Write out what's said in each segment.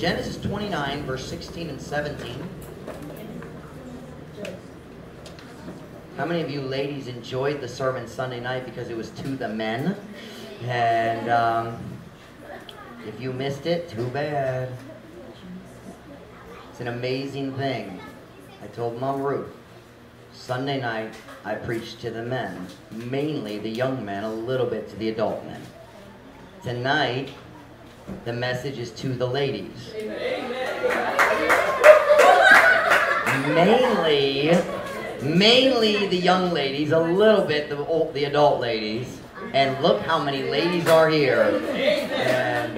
Genesis 29, verse 16 and 17. How many of you ladies enjoyed the sermon Sunday night because it was to the men? And if you missed it, too bad. It's an amazing thing. I told Mom Ruth, Sunday night I preached to the men, mainly the young men, a little bit to the adult men. Tonight, the message is to the ladies. Mainly the young ladies, a little bit the adult ladies. And look how many ladies are here. And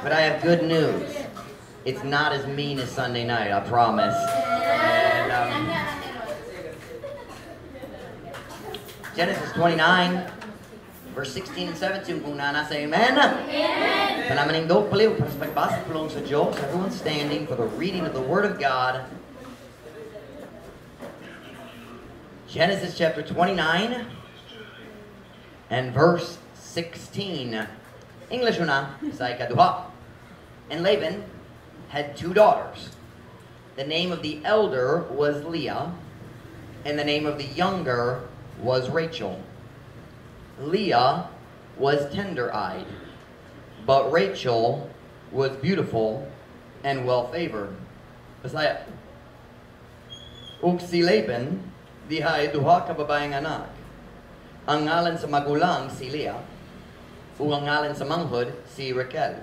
but I have good news. It's not as mean as Sunday night, I promise. And Genesis 29, verse 16 and 17. Kung nana say amen. Amen. Everyone standing for the reading of the Word of God. Genesis chapter 29 and verse 16. English una sa ikaduha. And Laban had 2 daughters. The name of the elder was Leah, and the name of the younger was Rachel. Leah was tender-eyed, but Rachel was beautiful and well-favored. Basta ug si Laban diha duha ka babaeng anak. Ang ngalan sa magulang si Leah, ug ang ngalan sa manghod si Raquel.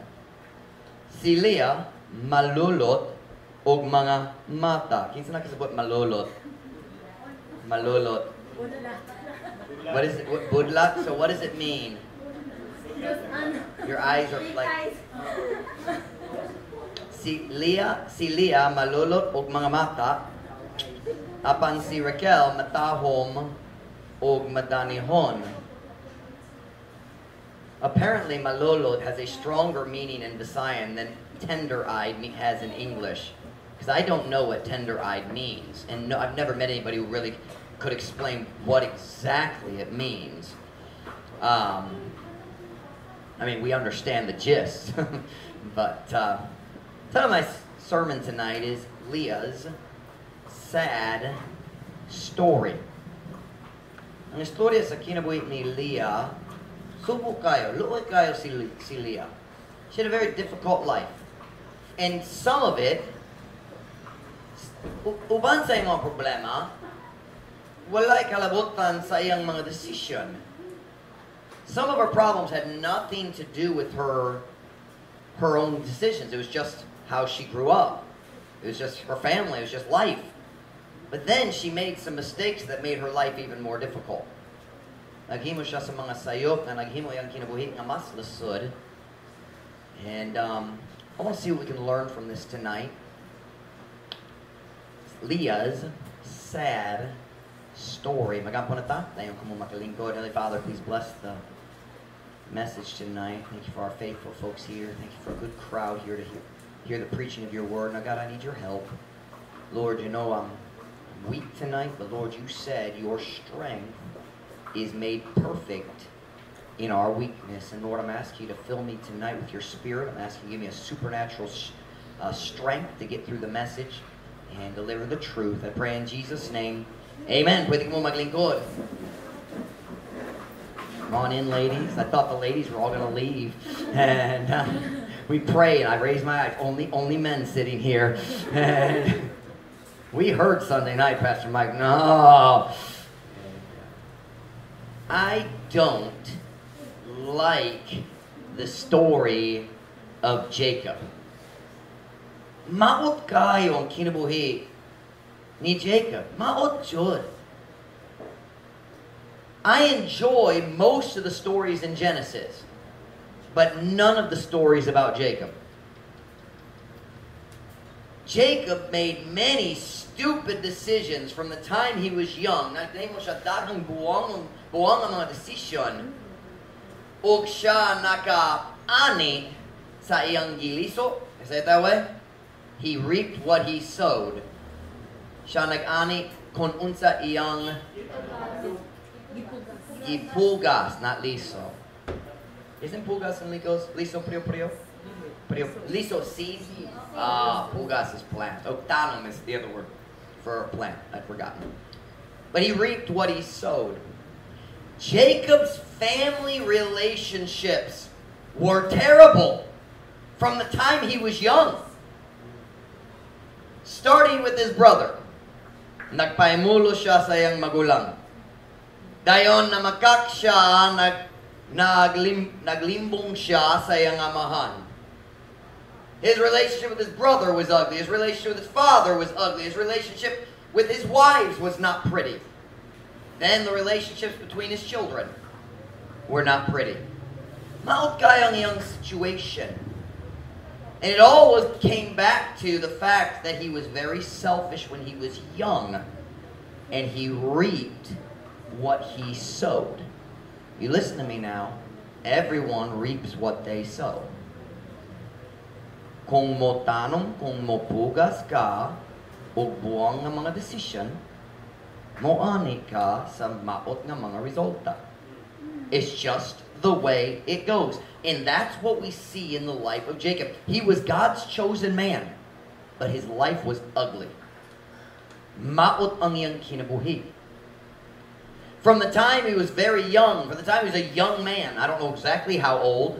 Si Leah malulot og mga mata. Kinsa nakasabot malulot? Malulot. What is it? Budlat? So what does it mean? Your eyes are like... Si Leah malulot og mga mata. Apan si Raquel matahom og madanihon. Apparently, malulot has a stronger meaning in Visayan than tender-eyed has in English. Because I don't know what tender-eyed means. And no, I've never met anybody who really could explain what exactly it means. I mean, we understand the gist. But the title of my sermon tonight is Leah's Sad Story. Ang istorya sa kinabuhi ni Leah, subok kayo, luoy kayo si Leah. She had a very difficult life. And some of it, uban sa iyong mga problema, walay kalabutan sa iyang mga decision. Some of her problems had nothing to do with her own decisions. It was just how she grew up. It was just her family. It was just life. But then she made some mistakes that made her life even more difficult. Naghimo siya sa mga sayop na naghimo iyang kinabuhi nga mas lisod. And I want to see what we can learn from this tonight. Leah's sad story. Magampon na ta? Dayon ko mo makalingkod. Heavenly Father, please bless the message tonight. Thank you for our faithful folks here. Thank you for a good crowd here to hear the preaching of your word. Now, God, I need your help. Lord, you know I'm weak tonight, but Lord, you said your strength is made perfect in our weakness. And Lord, I'm asking you to fill me tonight with your spirit. I'm asking you to give me a supernatural strength to get through the message and deliver the truth. I pray in Jesus' name. Amen. Pwede mo maglingkod. Come on in, ladies. I thought the ladies were all going to leave. And we pray, and I raised my eyes. Only men sitting here. And we heard Sunday night, Pastor Mike. No. I don't like the story of Jacob. Maot kayo ang kinabuhi ni Jacob. Maot jud. I enjoy most of the stories in Genesis, but none of the stories about Jacob. Jacob made many stupid decisions from the time he was young. Nagdahil mo siya daghang buwang ang mga desisyon. Ug siya naka-ani sa iyang giliso. Is that way? He reaped what he sowed. Siya nag-ani kung unsa iyang gipugas, not liso. Isn't pugas and liso prio? Liso seed. Pugas is plant. Octanum is the other word for plant. I'd forgotten. But he reaped what he sowed. Jacob's family relationships were terrible from the time he was young. Starting with his brother. Nagpaimulo siya sa iyang magulang. Dayon na makak siya, naglimbong siya sa iyang amahan. His relationship with his brother was ugly. His relationship with his father was ugly. His relationship with his wives was not pretty. Then the relationships between his children were not pretty. Maot kayo ang iyang situation. And it all came back to the fact that he was very selfish when he was young. And he reaped what he sowed. You listen to me now. Everyone reaps what they sow. Kung motanong, kung mopugas ka, o buwang ng mga desisyon, moani ka sa maot ng mga resulta. It's just the way it goes. And that's what we see in the life of Jacob. He was God's chosen man, but his life was ugly. Maot ang iyang kinabuhi. From the time he was very young, from the time he was a young man, I don't know exactly how old,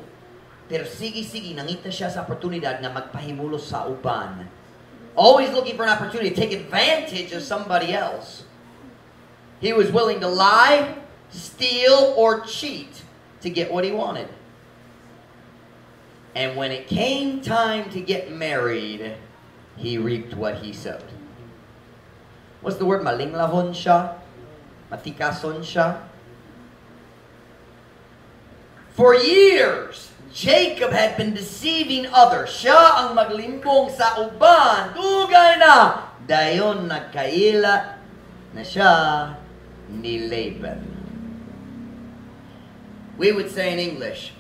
pero sige-sige, nangita siya sa oportunidad na magpahimulo sa uban. Always looking for an opportunity to take advantage of somebody else. He was willing to lie, steal, or cheat to get what he wanted. And when it came time to get married, he reaped what he sowed. What's the word? Malinglahon siya? Matikason siya? For years, Jacob had been deceiving others. Siya ang maglimbong sa uban. Dugay na! Dayon nagkaila na siya ni Laban. We would say in English,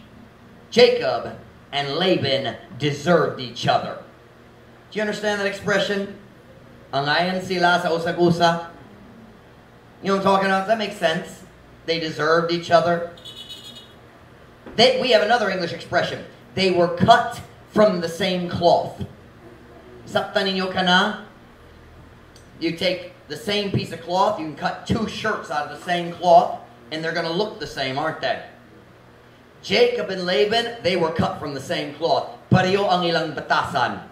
Jacob and Laban deserved each other. Do you understand that expression? Angayan sila sa usag-usa. You know what I'm talking about? That makes sense. They deserved each other. We have another English expression. They were cut from the same cloth. Saktan ninyo ka na? You take the same piece of cloth, you can cut two shirts out of the same cloth, and they're going to look the same, aren't they? Jacob and Laban, they were cut from the same cloth. Pareho ang ilang batasan.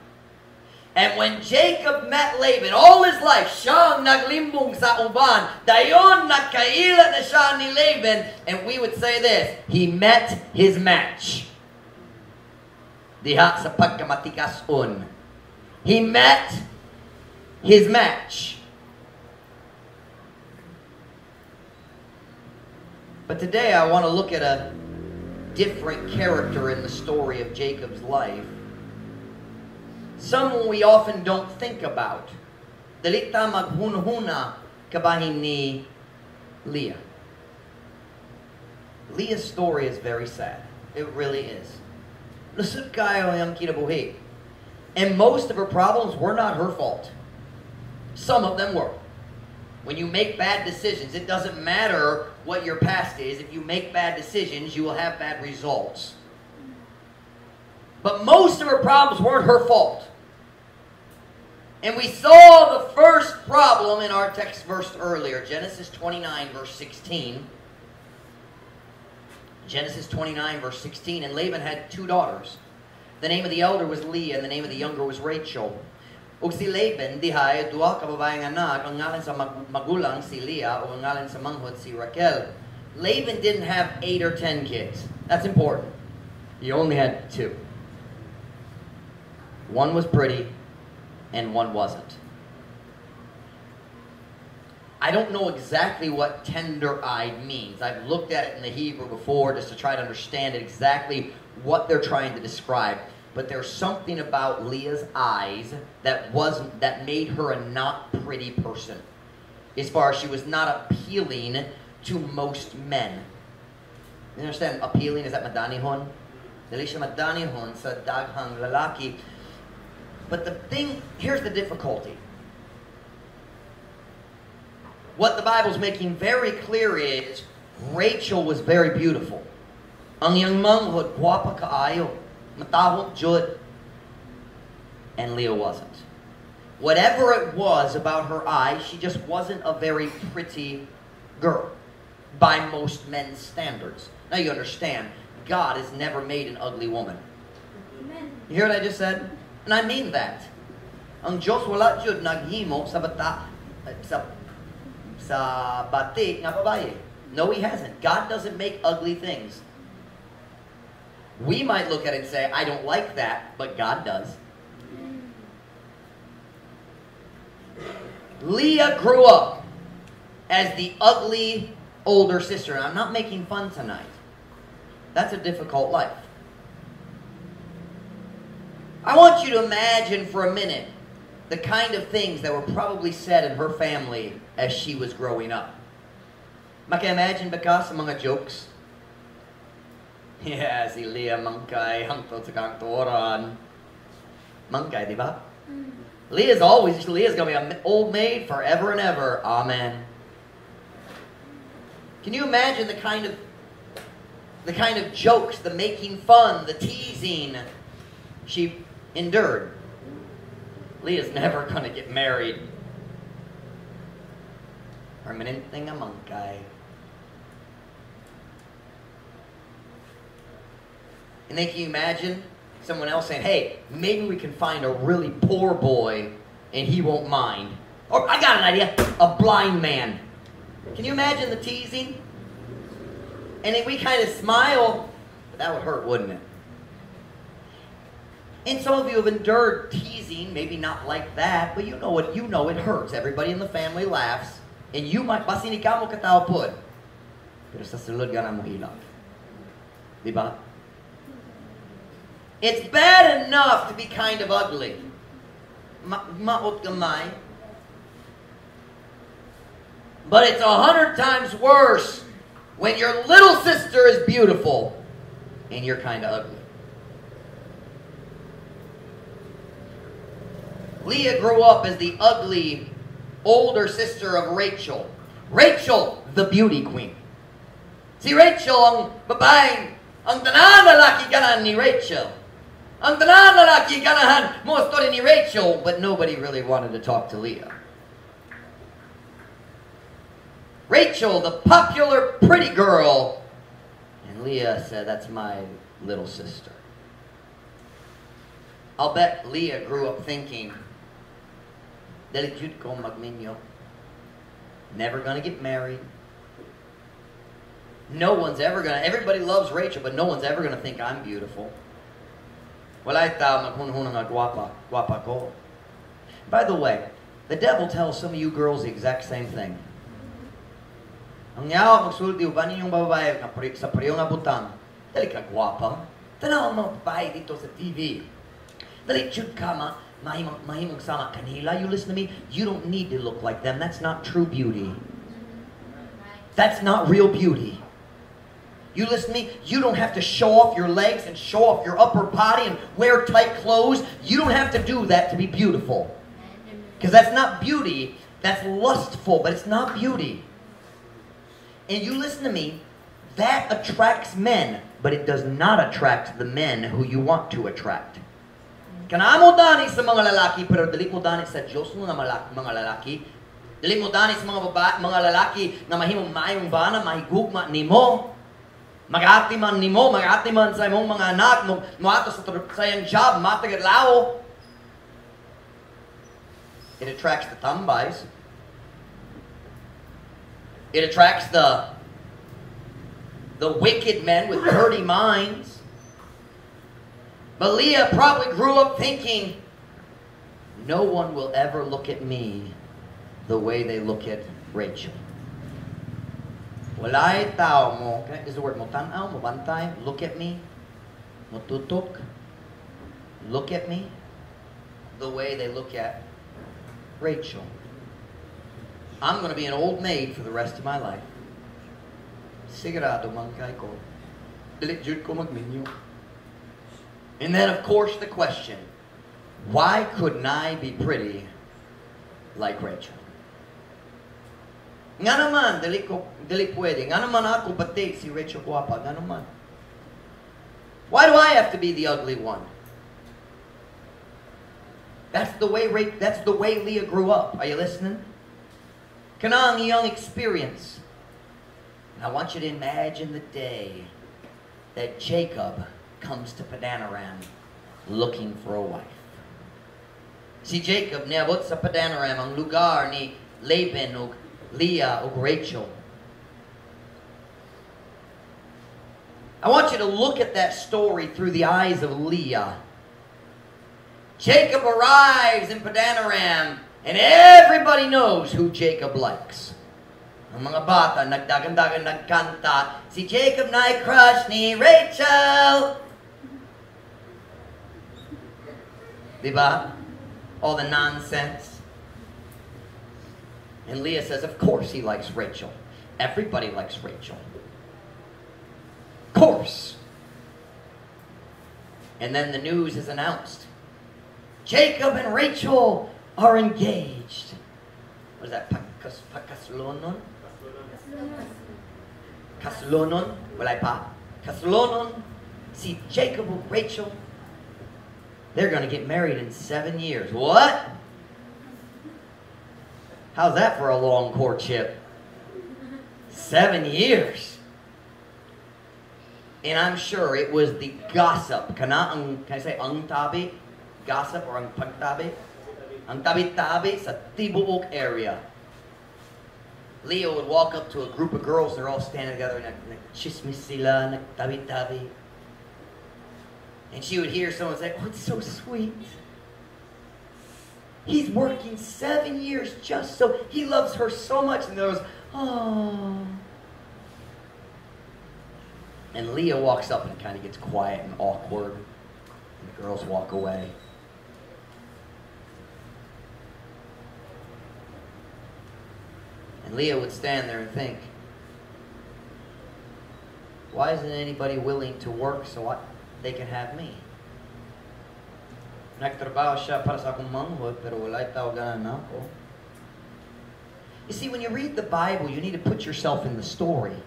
And when Jacob met Laban, all his life, siyang naglimbong sa uban. Dayon nagkaila na siya ni Laban. And we would say this, he met his match. Diha sa pagkamatikason. He met his match. But today I want to look at a different character in the story of Jacob's life. Someone we often don't think about. Dalita maghunhuna kabahin ni Leah. Leah's story is very sad. It really is. Lusod kayo ang kinabuhi. And most of her problems were not her fault. Some of them were. When you make bad decisions, it doesn't matter what your past is. If you make bad decisions, you will have bad results. But most of her problems weren't her fault. And we saw the first problem in our text verse earlier, Genesis 29, verse 16. Genesis 29, verse 16. And Laban had two daughters. The name of the elder was Leah, and the name of the younger was Rachel. Ug si Laban, dihay, duha ka babaeng anak, ang ngalan sa magulang si Leah, o ang ngalan sa manghod si Raquel. Laban didn't have 8 or 10 kids. That's important. He only had 2. One was pretty, and one wasn't. I don't know exactly what tender-eyed means. I've looked at it in the Hebrew before just to try to understand exactly what they're trying to describe. But there's something about Leah's eyes that made her a not pretty person. As far as she was not appealing to most men. You understand? Appealing, is that madanihon? Dali siya madanihon sa daghang lalaki. But the thing, here's the difficulty. What the Bible's making very clear is Rachel was very beautiful. Ang iyang manghod, guwapa kaayo. Matahong jud. And Leah wasn't. Whatever it was about her eyes, she just wasn't a very pretty girl by most men's standards. Now you understand, God has never made an ugly woman. Amen. You hear what I just said? And I mean that. Ang Diyos wala jud naghimo sa bata sa batik nga babae. No, He hasn't. God doesn't make ugly things. We might look at it and say, I don't like that, but God does. Leah grew up as the ugly older sister. And I'm not making fun tonight. That's a difficult life. I want you to imagine for a minute the kind of things that were probably said in her family as she was growing up. Maka-imagine ba ka sa mga jokes? Yeah, si Leah mangkay, hangtod sa kantoran. Mangkay, di ba? Leah's going to be an old maid forever and ever. Amen. Can you imagine the kind of jokes, the making fun, the teasing she endured? Leah's never going to get married. Permanente nga mangkay. And then can you imagine someone else saying, hey, maybe we can find a really poor boy and he won't mind. Or, I got an idea, a blind man. Can you imagine the teasing? And then we kind of smile, but that would hurt, wouldn't it? And some of you have endured teasing, maybe not like that, but you know it hurts. Everybody in the family laughs, and you might, basini ka mo katao pod. Pero sa sulod ka na mo hilak. Diba? It's bad enough to be kind of ugly. Maot gamay. But it's 100 times worse when your little sister is beautiful and you're kind of ugly. Leah grew up as the ugly older sister of Rachel. Rachel, the beauty queen. Si Rachel, ang babaeng, ang tanan lalaki ganahan ni Rachel. Ang tanan lalaki ganahan mo story ni Rachel, but nobody really wanted to talk to Leah. Rachel, the popular pretty girl, and Leah said, that's my little sister. I'll bet Leah grew up thinking, dali jud ko magminyo. Never gonna get married. No one's ever gonna, everybody loves Rachel, but no one's ever gonna think I'm beautiful. Walay tao maghunhunang nga guwapa ko. By the way, the devil tells some of you girls the exact same thing. Ang yaw, magsulti, uban ninyong babae sa priyo nga butang. Dali ka guwapa. Tanaw ang mga babae dito sa TV. Dali jud ka mahimong sama kanila. You listen to me? You don't need to look like them. That's not true beauty. That's not real beauty. You listen to me? You don't have to show off your legs and show off your upper body and wear tight clothes. You don't have to do that to be beautiful. Because that's not beauty. That's lustful, but it's not beauty. And you listen to me, that attracts men, but it does not attract the men who you want to attract. Kanamo dani sa mga lalaki, pero dili mo dani sa Diyos mo na mga lalaki. Dili mo dani sa mga lalaki na mahimong maayong bana, mahigugma nimo. Magati man nimo, magati man sa imong mga anak, mo ato sa iyang job, matagadlaw. It attracts the tambays. It attracts the wicked men with dirty minds. But Leah probably grew up thinking, no one will ever look at me the way they look at Rachel. Walay tao mo, is the word mo tanaw, mo bantay, look at me, mo tutok, look at me the way they look at Rachel. I'm going to be an old maid for the rest of my life. Sigurado mangkay ko. Dilit jud ko magminyo. And then, of course, the question, why couldn't I be pretty like Rachel? Nga naman, dili pwede. Nga naman ako batik si Rachel guwapa. Nga naman. Why do I have to be the ugly one? That's the way Leah grew up. Are you listening? Kanang young experience. And I want you to imagine the day that Jacob comes to Padanaram looking for a wife. Si Jacob niabot sa Padanaram ang lugar ni Laban o Leah o Rachel. I want you to look at that story through the eyes of Leah. Jacob arrives in Padanaram, and everybody knows who Jacob likes. Ang mga bata, nagdagan-dagan, nagkanta, si Jacob na'y crush ni Rachel. Diba? All the nonsense. And Leah says, of course he likes Rachel. Everybody likes Rachel. Of course. And then the news is announced. Jacob and Rachel are engaged. What is that? Kaslonon? Kaslonon? Walay pa. Kaslonon. See, Jacob and Rachel, they're going to get married in 7 years. What? How's that for a long courtship? 7 years. And I'm sure it was the gossip. Can I say ang tabi? Gossip or ang pagtabi? Ang tabi-tabi sa Tibuok area. Leah would walk up to a group of girls. They're all standing together. Nag-chismis sila. Nag-tabi-tabi. And she would hear someone say, oh, it's so sweet. He's working 7 years just so. He loves her so much. And there was, oh. And Leah walks up and kind of gets quiet and awkward. And the girls walk away. And Leah would stand there and think, why isn't anybody willing to work so they can have me? Nagtrabaho siya para sa akong manghod, pero walay tawagan na ako. You see, when you read the Bible, you need to put yourself in the story.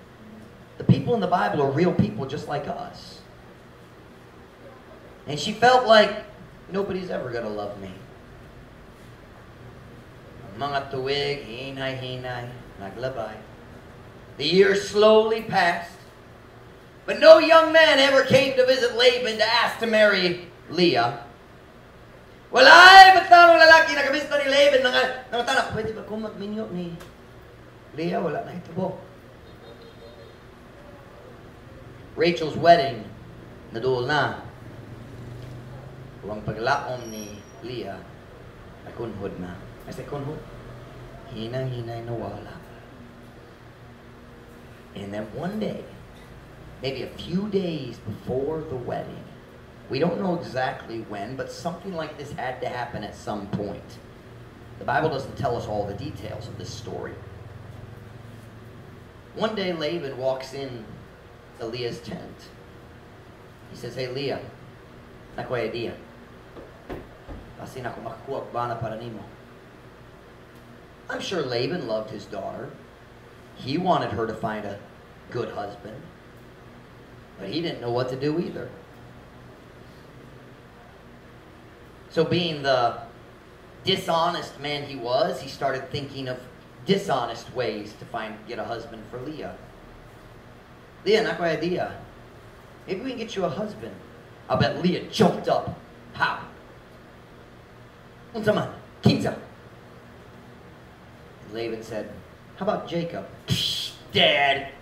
The people in the Bible are real people just like us. And she felt like nobody's ever going to love me. Mga tuwig, hinay-hinay, naglabay. The years slowly passed, but no young man ever came to visit Laban to ask to marry Leah. Walay, magtanong lalaki, nakabisto ni Laban, nangatanong, pwede ba kung magminyo ni Leah? Wala na hitabo. Rachel's wedding, naduol na. Huwag paglaom ni Leah, nakunhod na. I say, kunhod? Hinay-hinay nawala. And then one day, maybe a few days before the wedding, we don't know exactly when, but something like this had to happen at some point. The Bible doesn't tell us all the details of this story. One day, Laban walks in to Leah's tent. He says, hey, Leah, nakoy idea. Kasi nako makakuha bana para nimo. I'm sure Laban loved his daughter. He wanted her to find a good husband. But he didn't know what to do either. So being the dishonest man he was, he started thinking of dishonest ways to get a husband for Leah. Leah, nakoy idea. Maybe we can get you a husband. I bet Leah jumped up. How? Unsa man? Kinsa. Laban said, how about Jacob? Psh, Dad.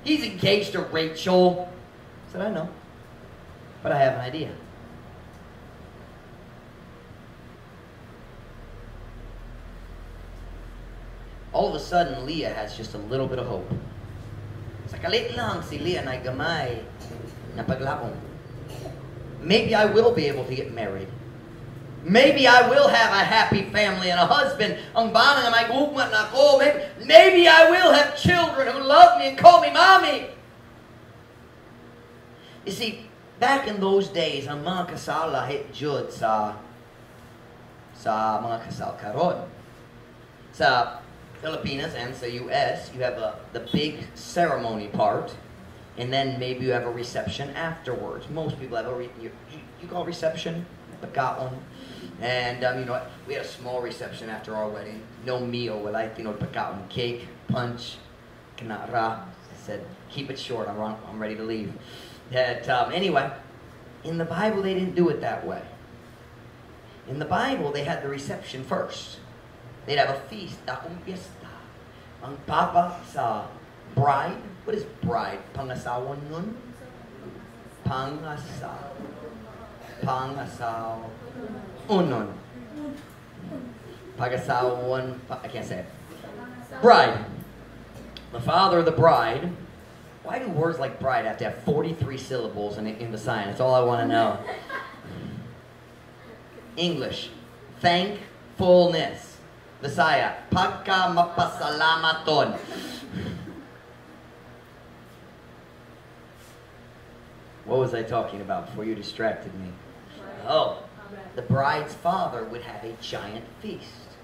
He's engaged to Rachel. I said, I know. But I have an idea. All of a sudden, Leah has just a little bit of hope. Sa kalit lang si Leah na gamay na paglaom. Maybe I will be able to get married. Maybe I will have a happy family and a husband. Ang bana nga may gugmat na ako. Maybe I will have children who love me and call me mommy. You see, back in those days, ang mga kasal lahit jud sa mga kasal karon. Sa Philippines and sa US, you have the big ceremony part. And then maybe you have a reception afterwards. Most people have you call reception, pagkaon. And you know what? We had a small reception after our wedding. No meal. We like, you know, pagkaon, cake, punch, kanara. I said, keep it short. I'm ready to leave. Anyway, in the Bible they didn't do it that way. In the Bible they had the reception first. They'd have a feast, dakong fiesta. Ang papa sa bride. What is bride? Pangasawan nun? Unon. Pagasawan. I can't say it. Bride. The father of the bride. Why do words like bride have to have 43 syllables in the sign? That's all I want to know. English. Thankfulness. Visaya. Pagka mapasalamaton. What was I talking about before you distracted me? Oh, the bride's father would have a giant feast.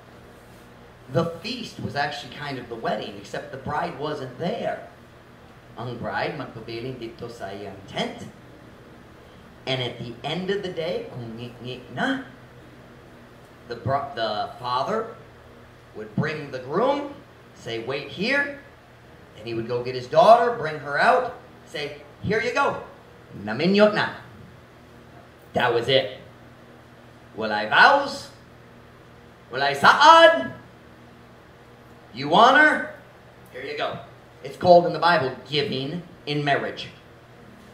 The feast was actually kind of the wedding, except the bride wasn't there. Ang bride magpabiling dito sa iyang tent. And at the end of the day, kung ngik-ngik na, the father would bring the groom, say, wait here. And he would go get his daughter, bring her out, say, here you go. Naminyot na. That was it. Walay vows. Walay saad. You want her? Here you go. It's called in the Bible giving in marriage.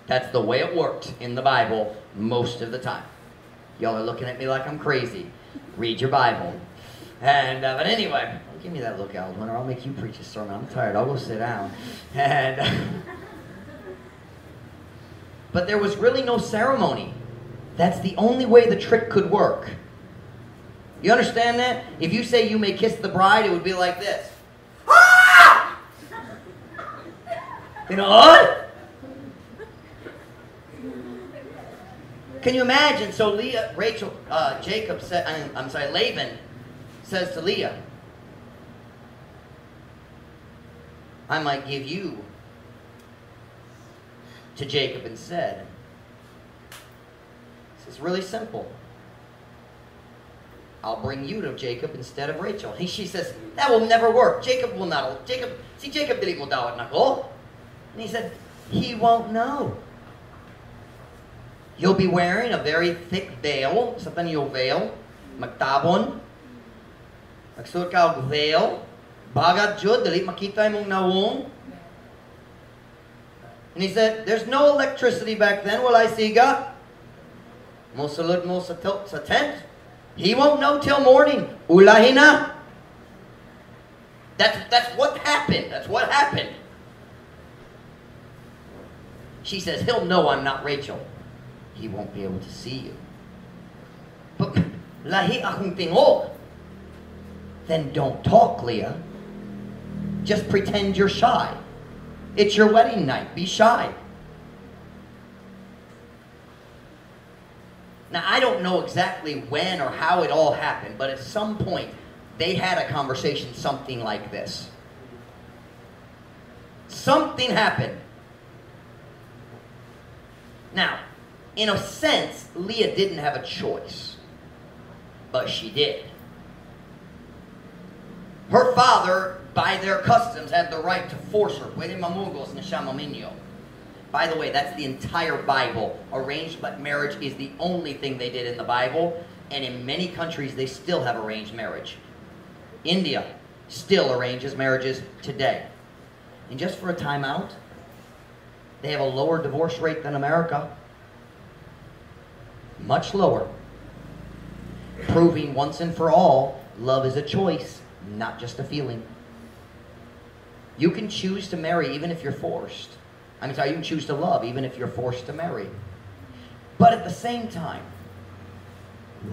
That's the way it worked in the Bible most of the time. Y'all are looking at me like I'm crazy. Read your Bible. And but anyway, don't give me that look, Aldwin, or I'll make you preach a sermon. I'm tired. I'll go sit down. And but there was really no ceremony. That's the only way the trick could work. You understand that? If you say you may kiss the bride, it would be like this. Ah! You know what? Can you imagine? So Leah, Jacob said, Laban says to Leah, I might give you to Jacob instead. It's really simple. I'll bring you to Jacob instead of Rachel. She says, that will never work. Jacob will not. Jacob dili mo dawat nako. And he said, he won't know. You'll be wearing a very thick veil. Sa tanyo veil. Magtabon. Magsuot ka og veil. Bagat jud, dali makita imong nawong. And he said, there's no electricity back then. Will I see God? Mosulod mo sa tent. He won't know till morning. Ulahin na. That's what happened. That's what happened. She says, he'll know I'm not Rachel. He won't be able to see you. But lahi akong tingog. Then don't talk, Leah. Just pretend you're shy. It's your wedding night. Be shy. Now, I don't know exactly when or how it all happened, but at some point, they had a conversation something like this. Something happened. Now, in a sense, Leah didn't have a choice, but she did. Her father, by their customs, had the right to force her. Pwede mamugos na siya maminyo. By the way, that's the entire Bible. Arranged marriage is the only thing they did in the Bible, and in many countries they still have arranged marriage. India still arranges marriages today. And just for a time out, they have a lower divorce rate than America. Much lower. Proving once and for all, love is a choice, not just a feeling. You can choose to marry even if you're forced. You can choose to love even if you're forced to marry. But at the same time,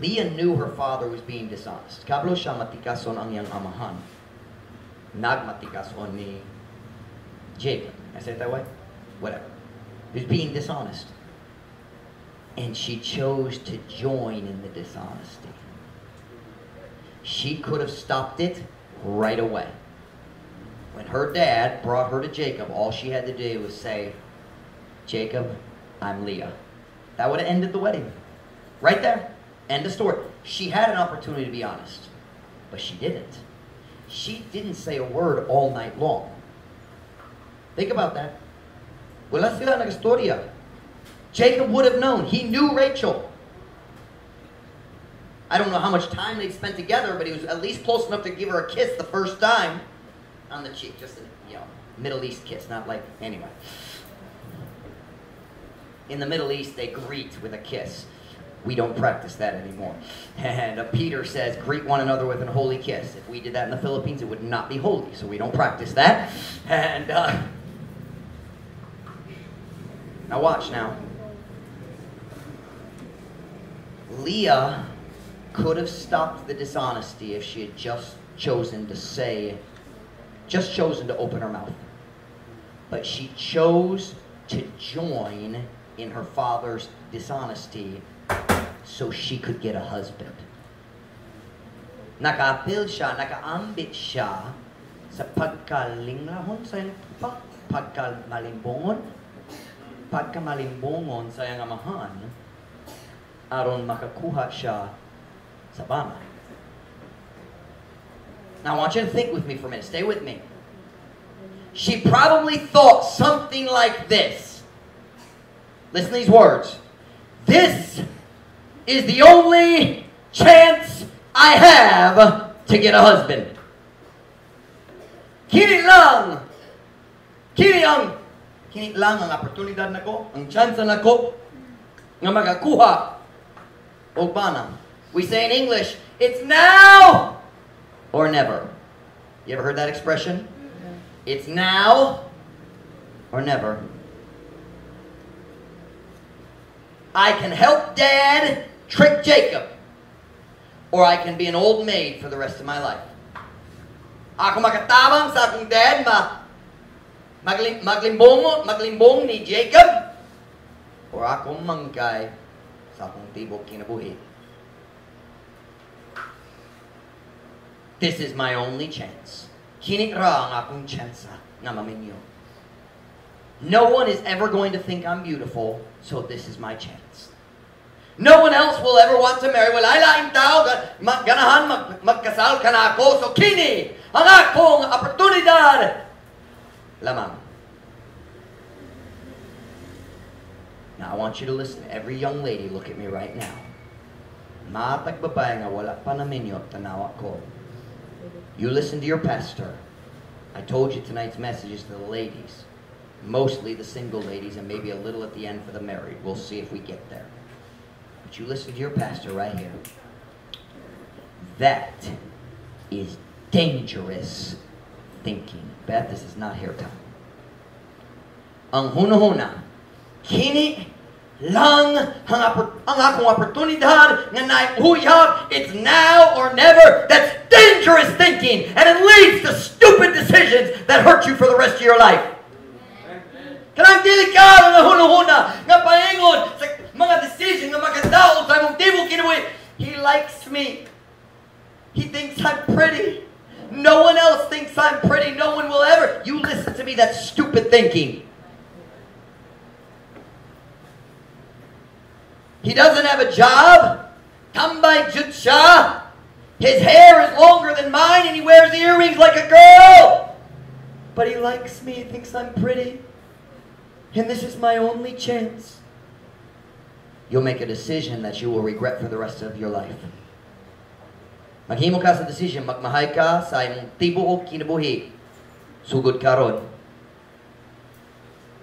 Leah knew her father was being dishonest. Kablo siya matikason ang iyang amahan. Nagmatikason ni Jacob. I said it that way? Whatever. He was being dishonest. And she chose to join in the dishonesty. She could have stopped it right away. When her dad brought her to Jacob, all she had to do was say, Jacob, I'm Leah. That would have ended the wedding. Right there. End of story. She had an opportunity to be honest, but she didn't. She didn't say a word all night long. Think about that. Wala sila nag-istorya. Jacob would have known. He knew Rachel. I don't know how much time they spent together, but he was at least close enough to give her a kiss the first time on the cheek. Just a, Middle East kiss, not like, anyway. In the Middle East, they greet with a kiss. We don't practice that anymore. And Peter says, greet one another with an holy kiss. If we did that in the Philippines, it would not be holy, so we don't practice that. And now watch now. Leah could have stopped the dishonesty if she had just chosen to open her mouth. But she chose to join in her father's dishonesty so she could get a husband. Nakaapil siya, nakaambit siya sa pagkalinglahon sa iyang papa, pagkamalimbongon sa iyang amahan, aron makakuha siya sa bama. Now I want you to think with me for a minute. Stay with me. She probably thought something like this. Listen to these words. This is the only chance I have to get a husband. Kini lang ang oportunidad nako, ang chance nako nga makakuha og bana. We say in English, it's now or never. You ever heard that expression? It's now or never. I can help Dad trick Jacob, or I can be an old maid for the rest of my life. Ako makatabang sa akong dad maglimbong ni Jacob, or ako mangkay sa akong tibok kinabuhi. This is my only chance. Kini ra ang akong chance nga maminyo. No one is ever going to think I'm beautiful, so this is my chance. No one else will ever want to marry. Well, ay laing tao, ganahan magkasal ka na ako, so kini ang akong oportunidad lamang. Now, I want you to listen. Every young lady, look at me right now. Matag babae nga wala pa naminyo, tanawa ko. You listen to your pastor. I told you tonight's message is to the ladies. Mostly the single ladies, and maybe a little at the end for the married. We'll see if we get there. But you listen to your pastor right here. That is dangerous thinking. Beth, this is not hair time. Ang huna-huna, kini lang ang akong oportunidad nga naihuyab. It's now or never. That's dangerous thinking, and it leads to stupid decisions that hurt you for the rest of your life. Kanang delikado nga huna-huna nga paingon sa mga decision nga magandao sa imong tibok kinabuhi. He likes me. He thinks I'm pretty. No one else thinks I'm pretty. No one will ever. You listen to me. That's stupid thinking. He doesn't have a job. Tambay jud siya. His hair is longer than mine and he wears earrings like a girl. But he likes me. He thinks I'm pretty. And this is my only chance. You'll make a decision that you will regret for the rest of your life. Maghimo ka sa decision, magmahay ka sa imong tibuok kinabuhi. Sugod karon.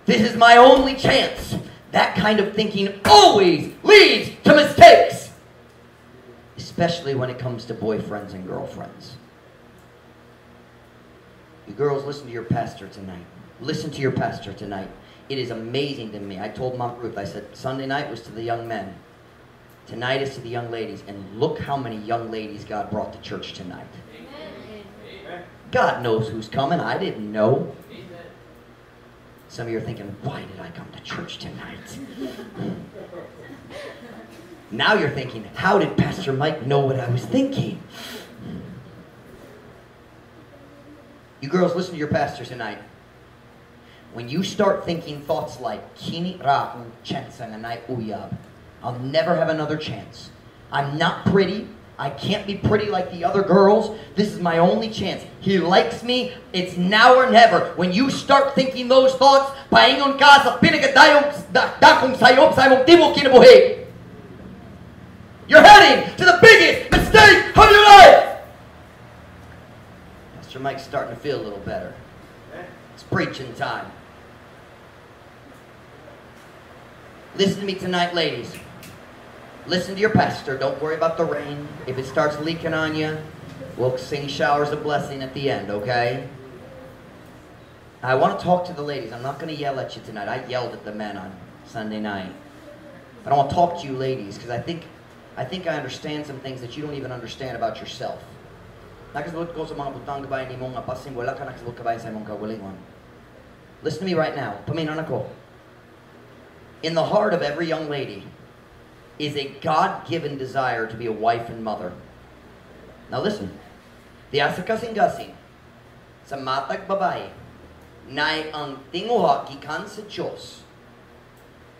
This is my only chance. That kind of thinking always leads to mistakes. Especially when it comes to boyfriends and girlfriends. You girls, listen to your pastor tonight. Listen to your pastor tonight. It is amazing to me. I told Mom Ruth, I said, Sunday night was to the young men. Tonight is to the young ladies. And look how many young ladies God brought to church tonight. Amen. God knows who's coming. I didn't know. Amen. Some of you are thinking, why did I come to church tonight? Now you're thinking, how did Pastor Mike know what I was thinking? You girls, listen to your pastor tonight. When you start thinking thoughts like, Kini ra ang chance nga nai uyab. I'll never have another chance. I'm not pretty. I can't be pretty like the other girls. This is my only chance. He likes me. It's now or never. When you start thinking those thoughts, paingon ka sa pinagadayong dakong sayop sa imong tibuok kinabuhi. You're heading to the biggest mistake of your life. Pastor Mike's starting to feel a little better. It's preaching time. Listen to me tonight, ladies. Listen to your pastor. Don't worry about the rain. If it starts leaking on you, we'll sing showers of blessing at the end, okay? I want to talk to the ladies. I'm not going to yell at you tonight. I yelled at the men on Sunday night. But I want to talk to you ladies because I think I understand some things that you don't even understand about yourself. Listen to me right now. In the heart of every young lady is a God-given desire to be a wife and mother. Now listen. Di asa kasing-gasing sa matag babae na ang tinguha gikan sa Diyos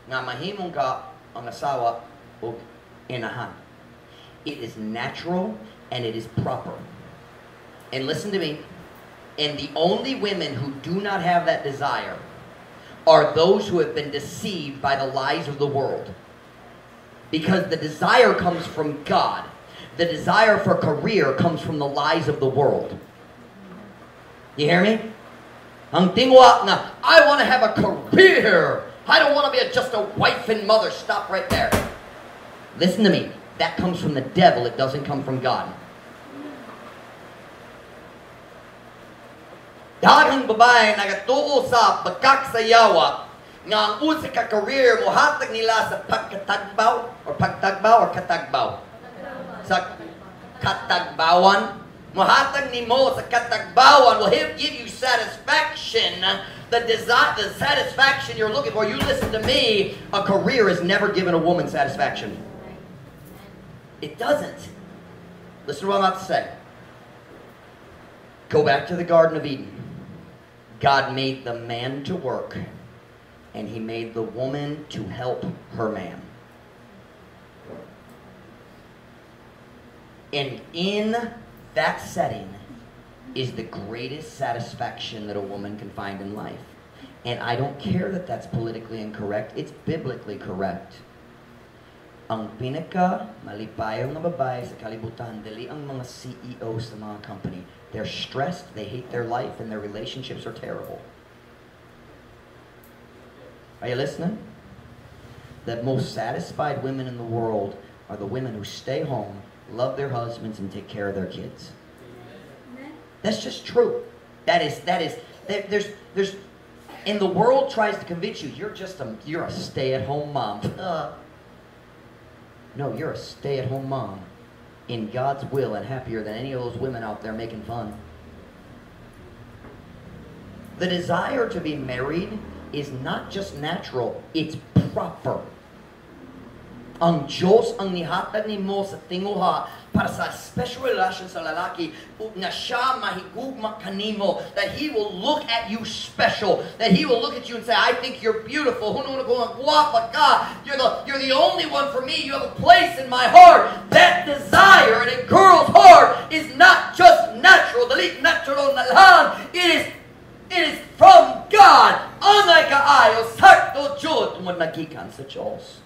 nga mahimong ka ang asawa o inahan. It is natural and it is proper. And listen to me. And the only women who do not have that desire are those who have been deceived by the lies of the world. Because the desire comes from God. The desire for career comes from the lies of the world. You hear me? Ang tingwa na, I want to have a career. I don't want to be just a wife and mother. Stop right there. Listen to me. That comes from the devil. It doesn't come from God. Daghang babae nagatuo sa pagkaksayawa nga ang usa ka career mo hatag nila sa pagkatagbaw or katagbaw sa katagbawan mo hatag nimo sa katagbawan will give you satisfaction, the satisfaction you're looking for. You listen to me, a career has never given a woman satisfaction. It doesn't. Listen to what I'm about to say. Go back to the Garden of Eden. God made the man to work, and he made the woman to help her man. And in that setting is the greatest satisfaction that a woman can find in life. And I don't care that that's politically incorrect. It's biblically correct. Ang pinaka malipayaw na babae sa kalibutan, dili ang mga CEOs sa mga company. They're stressed, they hate their life, and their relationships are terrible. Are you listening? The most satisfied women in the world are the women who stay home, love their husbands, and take care of their kids. That's just true. There's, and the world tries to convince you, you're a stay-at-home mom. No, you're a stay-at-home mom in God's will and happier than any of those women out there making fun. The desire to be married is not just natural, it's proper. Ang Diyos ang nihatag nimo sa tinguha para sa special relation sa lalaki na siya mahigugma kanimo, that he will look at you special, that he will look at you and say, I think you're beautiful. You're the only one for me. You have a place in my heart. That desire in a girl's heart is not just natural. It is from God. Angay kaayo sakto Diyos tungod nagikan sa Diyos.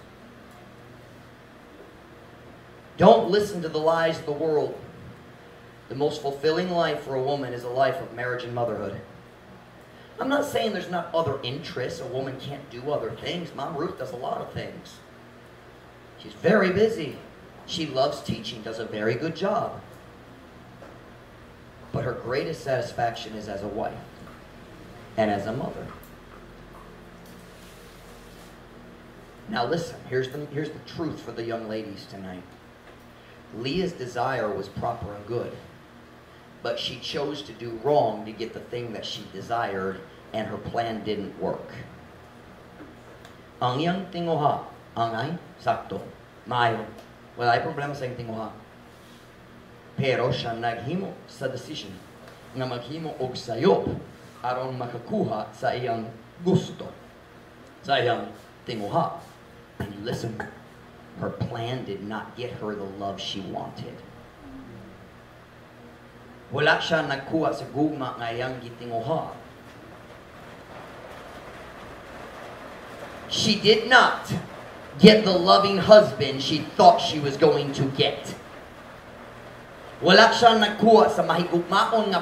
Don't listen to the lies of the world. The most fulfilling life for a woman is a life of marriage and motherhood. I'm not saying there's not other interests. A woman can't do other things. Mom Ruth does a lot of things. She's very busy. She loves teaching, does a very good job. But her greatest satisfaction is as a wife and as a mother. Now listen, here's the truth for the young ladies tonight. Leah's desire was proper and good, but she chose to do wrong to get the thing that she desired, and her plan didn't work. Ang iyang tinguha, angay, sakto, maayo. Wala ay problema sa iyang tinguha. Pero siya naghimo sa decision nga maghimo og sayop aron makakuha sa iyang gusto sa iyang tinguha. And you listen, her plan did not get her the love she wanted. Wala siya nagkuha sa gugma nga iyang gitinguha. She did not get the loving husband she thought she was going to get. Wala siya nagkuha sa mahigugmaon nga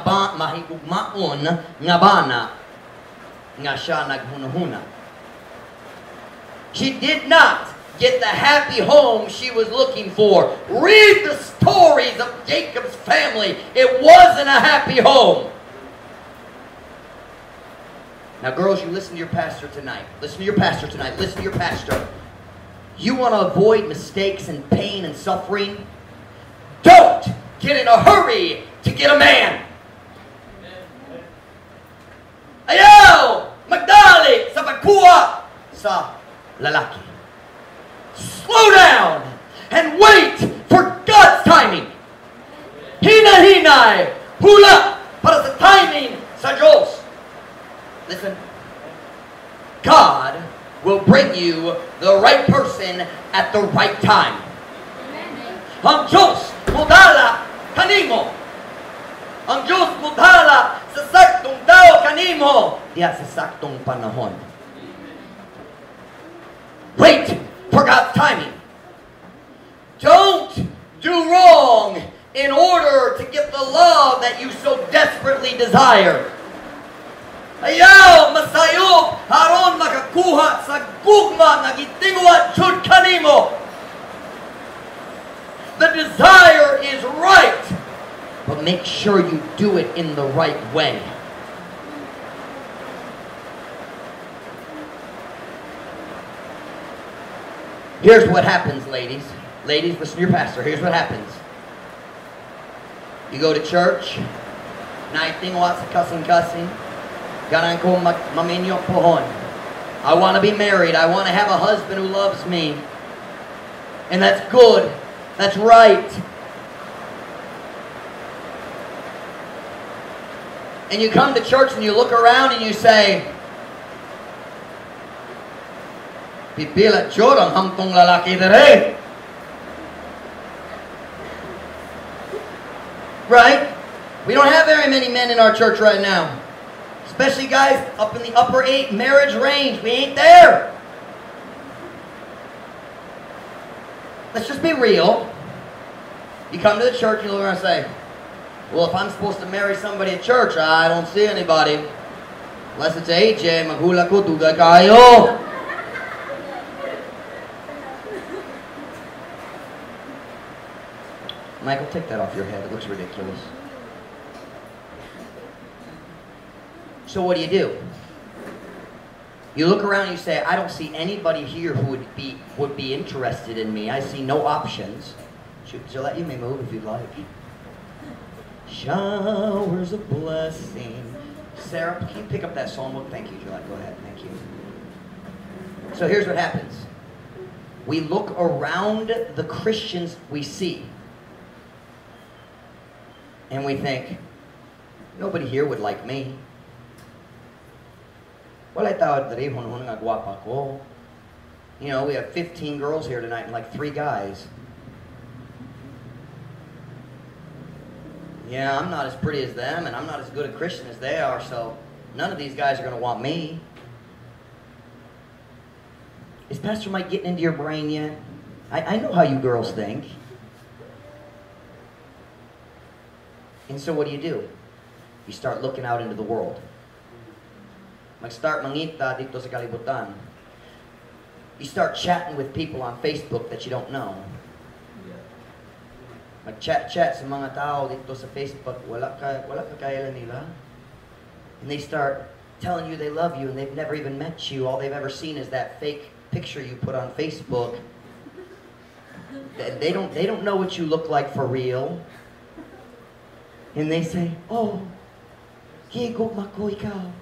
bana nga siya naghunahuna. She did not get the happy home she was looking for. Read the stories of Jacob's family. It wasn't a happy home. Now, girls, you listen to your pastor tonight. Listen to your pastor tonight. Listen to your pastor. You want to avoid mistakes and pain and suffering? Don't get in a hurry to get a man. Ayaw magdali sa pagkuha sa lalaki. Slow down and wait for God's timing. Hina-hinay, hula para sa timing sa Diyos. Listen, God will bring you the right person at the right time. Ang Diyos mudala kanimo. Ang Diyos mudala sa saktong tao kanimo diya sa saktong panahon. Wait for God's timing. Don't do wrong in order to get the love that you so desperately desire. Ayaw masayop aron makakuha sa gugma nga gitinguha jud kanimo. The desire is right, but make sure you do it in the right way. Here's what happens, ladies. Ladies, listen to your pastor. Here's what happens. You go to church, naitinguha sa cussing. Ganan ko maminyo pohon. I want to be married. I want to have a husband who loves me. And that's good. That's right. And you come to church and you look around and you say, Pipila jorang hamtong lalaki dere. Right? We don't have very many men in our church right now. Especially guys up in the upper 8 marriage range. We ain't there. Let's just be real. You come to the church and you look around and say, well, if I'm supposed to marry somebody at church, I don't see anybody. Unless it's AJ, maghula ko, duda kayo. Michael, take that off your head. It looks ridiculous. So what do? You look around and you say, I don't see anybody here who would be interested in me. I see no options. Gillette, you may move if you'd like. Showers of blessing. Sarah, can you pick up that psalm book? Thank you, Gillette. Go ahead. Thank you. So here's what happens. We look around the Christians we see. And we think, nobody here would like me. Wala tawad diri hun nga gwapa ko. You know, we have 15 girls here tonight and like 3 guys. Yeah, I'm not as pretty as them and I'm not as good a Christian as they are, so none of these guys are going to want me. Is Pastor Mike getting into your brain yet? I know how you girls think. And so what do? You start looking out into the world. Mag-start mangita dito sa kalibutan. You start chatting with people on Facebook that you don't know. Mag-chat sa mga tao dito sa Facebook, wala ka kailan nila. And they start telling you they love you and they've never even met you. All they've ever seen is that fake picture you put on Facebook. They don't know what you look like for real. And they say, oh, gigo mako ikaw.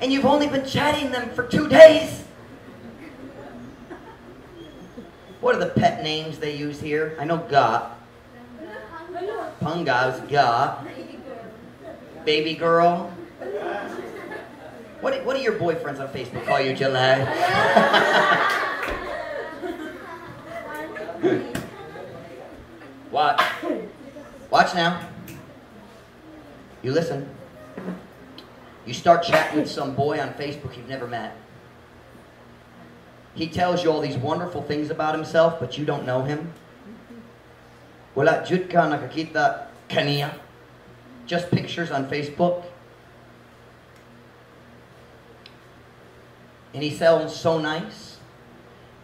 And you've only been chatting them for 2 days. What are the pet names they use here? I know Ga. Punga's Ga. Baby girl. What do your boyfriends on Facebook call you, July? Watch. Watch now. You listen. You start chatting with some boy on Facebook you've never met. He tells you all these wonderful things about himself, but you don't know him. Wala jud ka nakakita kaniya. Just pictures on Facebook. And he sounds so nice.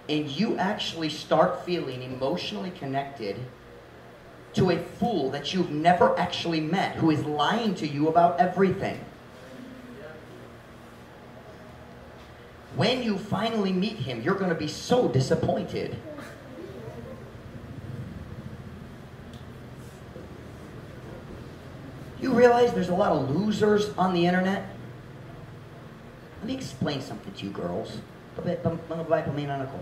And you actually start feeling emotionally connected to a fool that you've never actually met, who is lying to you about everything. When you finally meet him, you're going to be so disappointed. You realize there's a lot of losers on the internet? Let me explain something to you girls. Mga babae paminan ako.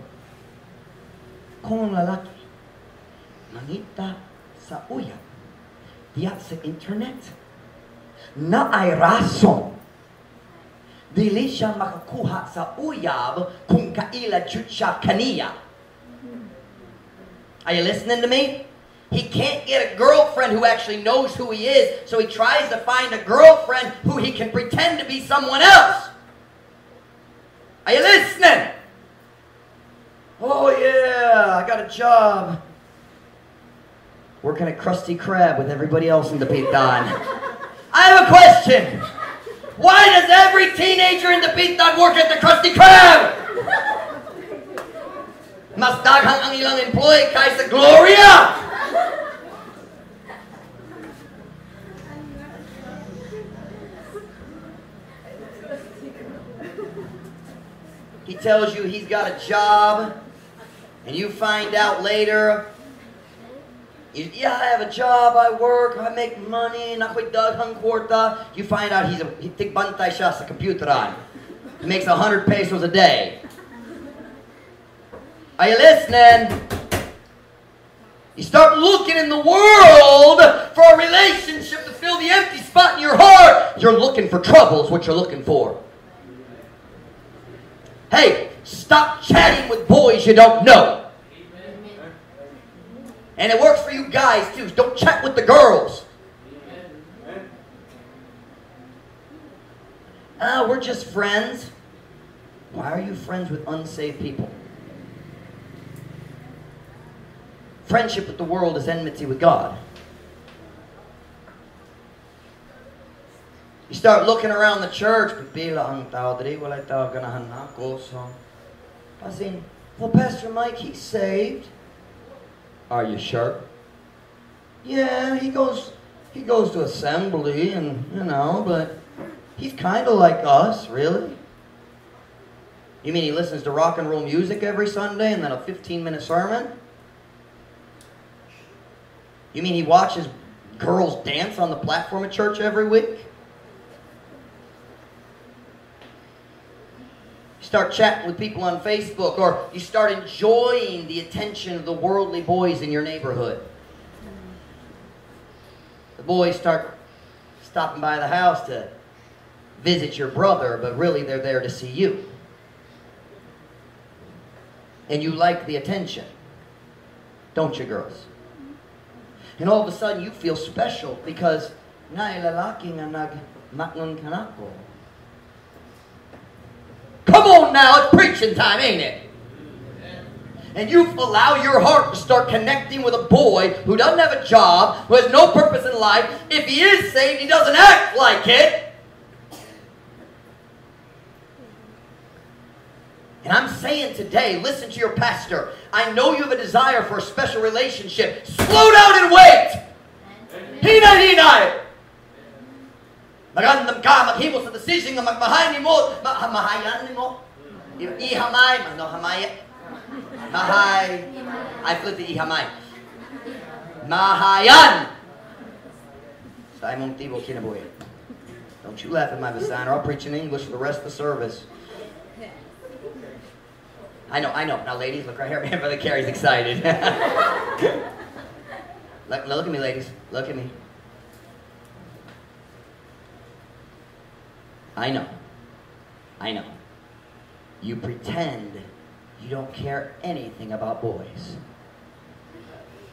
Kung ang lalaki mangita sa uyab diya sa internet na ay rason dili siya makakuha sa uyab kung kaila jud siya kaniya. Are you listening to me? He can't get a girlfriend who actually knows who he is, so he tries to find a girlfriend who he can pretend to be someone else. Are you listening? Oh yeah, I got a job working at Krusty Krab with everybody else in the Pitan. I have a question. Why does every teenager in the Pitan work at the Krusty Krab? Mas daghang ang ilang employee kaysa Gloria. He tells you he's got a job, and you find out later, yeah, I have a job, I work, I make money, nakoy daghang kwarta. You find out he tigbantay siya sa computeran. He makes 100 pesos a day. Are you listening? You start looking in the world for a relationship to fill the empty spot in your heart. You're looking for trouble is what you're looking for. Hey, stop chatting with boys you don't know. And it works for you guys too. Don't chat with the girls. We're just friends. Why are you friends with unsaved people? Friendship with the world is enmity with God. You start looking around the church, pipila ang tao diri, walay tao ganahan ako. So, I said, well, Pastor Mike, he's saved. Are you sure? Yeah, he goes to assembly and, you know, but he's kind of like us, really. You mean he listens to rock and roll music every Sunday and then a 15-minute sermon? You mean he watches girls dance on the platform at church every week? You start chatting with people on Facebook, or you start enjoying the attention of the worldly boys in your neighborhood. The boys start stopping by the house to visit your brother, but really they're there to see you. And you like the attention, don't you, girls? And all of a sudden you feel special because naay lalaki nga nagmatngon kanako. Come on now, it's preaching time, ain't it? And you allow your heart to start connecting with a boy who doesn't have a job, who has no purpose in life. If he is saved, he doesn't act like it. And I'm saying today, listen to your pastor. I know you have a desire for a special relationship. Slow down and wait. Hinay-hinay. Magandang ka, maghimo sa decision nga magmahay ni mo. Mahayan ni mo. Ihamay. Ano hamay? Mahay. I flipped the ihamay. Mahayan. Sa imong tibo kinabuhi. Don't you laugh at my Visana. I'll preach in English for the rest of the service. I know. Now, ladies, look right here. Brother Carrie's excited. look at me, ladies. Look at me. I know. I know. You pretend you don't care anything about boys.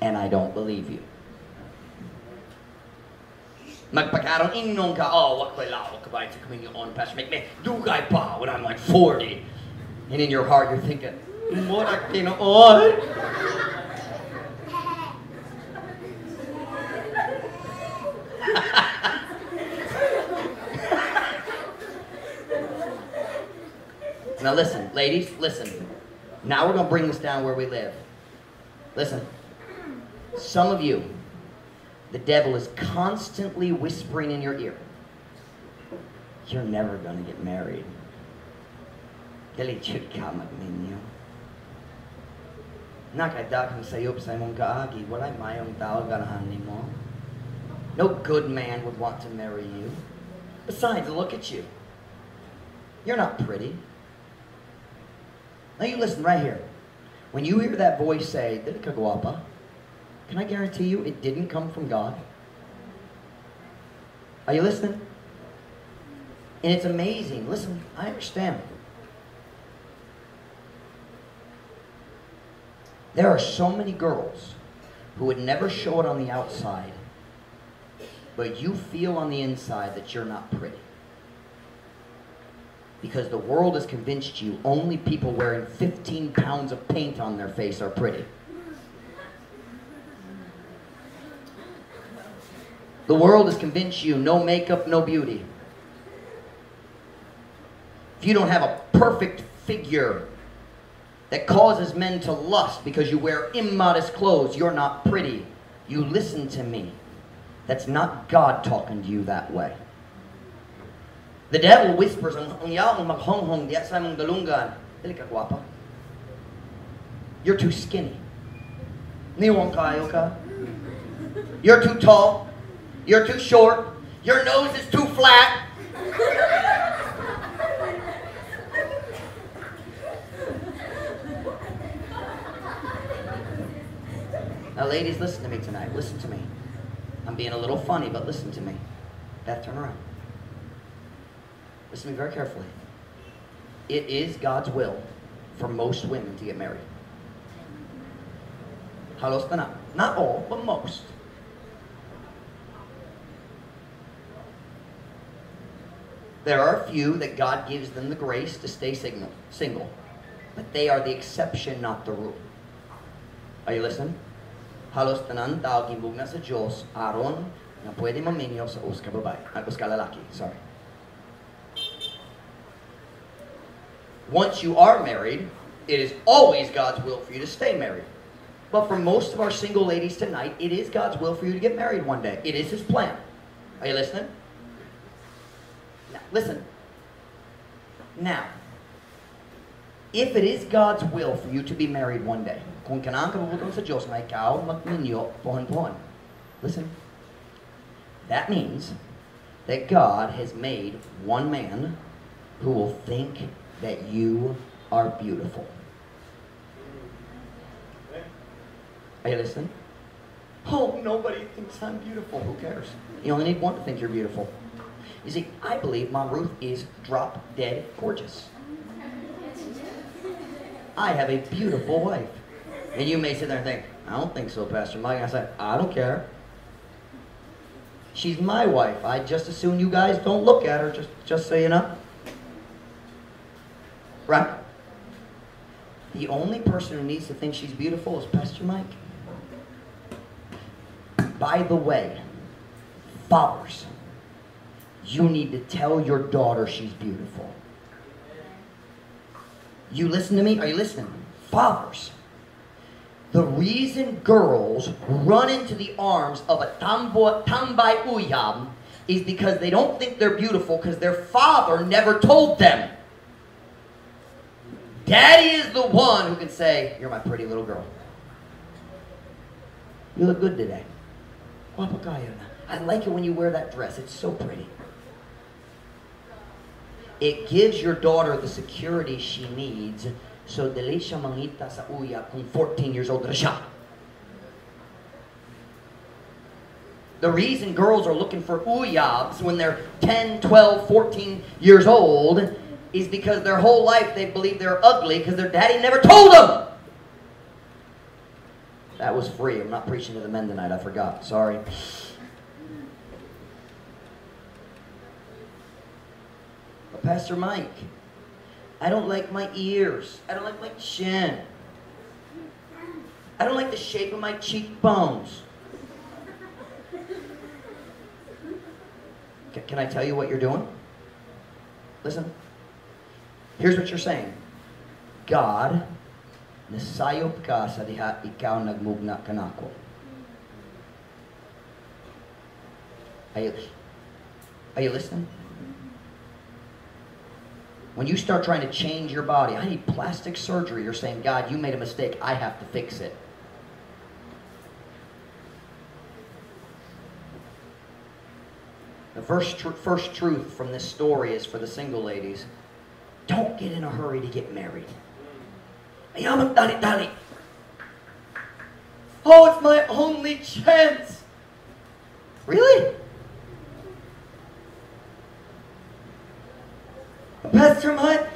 And I don't believe you. Magpagkaroon inyong ka, oh, wag wag ka ba ito coming on past make me dugay pa when I'm like 40. And in your heart you're thinking, what a tinoon. Now listen, ladies, listen. Now we're going to bring this down where we live. Listen. Some of you, the devil is constantly whispering in your ear, you're never going to get married. Dalichut ka magninyo. Nakadagang sayo sa imong kaagi, walay mayong tao ganahan nimo. No good man would want to marry you. Besides, look at you. You're not pretty. Now you listen right here. When you hear that voice say, "Dili ka guwapa," can I guarantee you it didn't come from God? Are you listening? And it's amazing. Listen, I understand. There are so many girls who would never show it on the outside, but you feel on the inside that you're not pretty. Because the world has convinced you only people wearing 15 pounds of paint on their face are pretty. The world has convinced you no makeup, no beauty. If you don't have a perfect figure that causes men to lust because you wear immodest clothes, you're not pretty. You listen to me. That's not God talking to you that way. The devil whispers, you're too skinny. You're too tall. You're too short. Your nose is too flat. Now, ladies, listen to me tonight. Listen to me. I'm being a little funny, but listen to me. Beth, turn around. Listen to me very carefully. It is God's will for most women to get married. Halos na. Not all, but most. There are a few that God gives them the grace to stay single. But they are the exception, not the rule. Are you listening? Halos tanan tao gimbug na sa Diyos aron na pwede maminyo sa uska babae. Uska lalaki, sorry. Once you are married, it is always God's will for you to stay married. But for most of our single ladies tonight, it is God's will for you to get married one day. It is His plan. Are you listening? Now, listen. Now, if it is God's will for you to be married one day, kung kanang kabubutong sa Diyos na ikaw magninyo pohon-pohon. Listen. That means that God has made one man who will think that you are beautiful. Are you listening? Oh, nobody thinks I'm beautiful. Who cares? You only need one to think you're beautiful. You see, I believe Mom Ruth is drop dead gorgeous. I have a beautiful wife. And you may sit there and think, I don't think so, Pastor Mike. And I say, I don't care. She's my wife. I just assume you guys don't look at her, just so you know. Right? The only person who needs to think she's beautiful is Pastor Mike. By the way, fathers, you need to tell your daughter she's beautiful. You listen to me? Are you listening? Fathers, the reason girls run into the arms of a tambay uyab is because they don't think they're beautiful because their father never told them. Daddy is the one who can say, you're my pretty little girl. You look good today. I like it when you wear that dress. It's so pretty. It gives your daughter the security she needs so dili siya mangita sa uyab kung 14 years old na siya. The reason girls are looking for uyabs when they're 10, 12, 14 years old is because their whole life they believe they're ugly because their daddy never told them. That was free. I'm not preaching to the men tonight. I forgot. Sorry. But Pastor Mike, I don't like my ears. I don't like my chin. I don't like the shape of my cheekbones. Can I tell you what you're doing? Listen. Here's what you're saying. God, nasayop ka sa diha ikaw nagmugna kanako. Are you listening? When you start trying to change your body, I need plastic surgery. You're saying, God, you made a mistake. I have to fix it. The first truth from this story is for the single ladies. Don't get in a hurry to get married. Oh, it's my only chance. Really? Pastor Mike,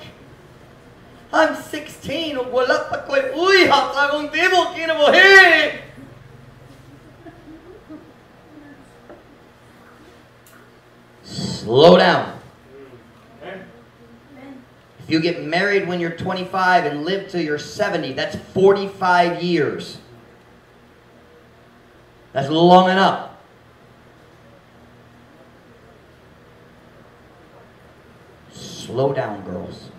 I'm 16. Wala pa ko'y uyhat akong di mo kinabuhi. Slow down. If you get married when you're 25 and live till you're 70, that's 45 years. That's long enough. Slow down, girls.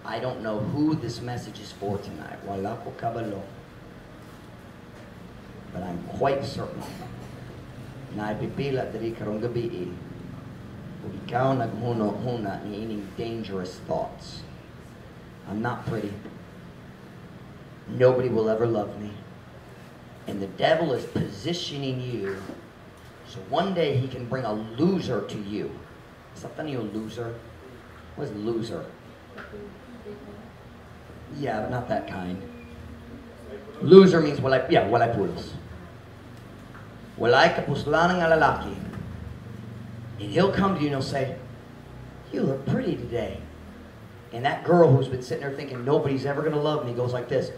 I don't know who this message is for tonight. Wala ko kabalo. But I'm quite certain na ipipila diri karong gabi kung ikaw naghuno-huna ni ining dangerous thoughts. I'm not pretty. Nobody will ever love me. And the devil is positioning you so one day he can bring a loser to you. Something you a loser? What is loser? Yeah, but not that kind. Loser means walay pulos. Walay kapuslanan nga lalaki. And he'll come to you and he'll say, you look pretty today. And that girl who's been sitting there thinking nobody's ever going to love me goes like this.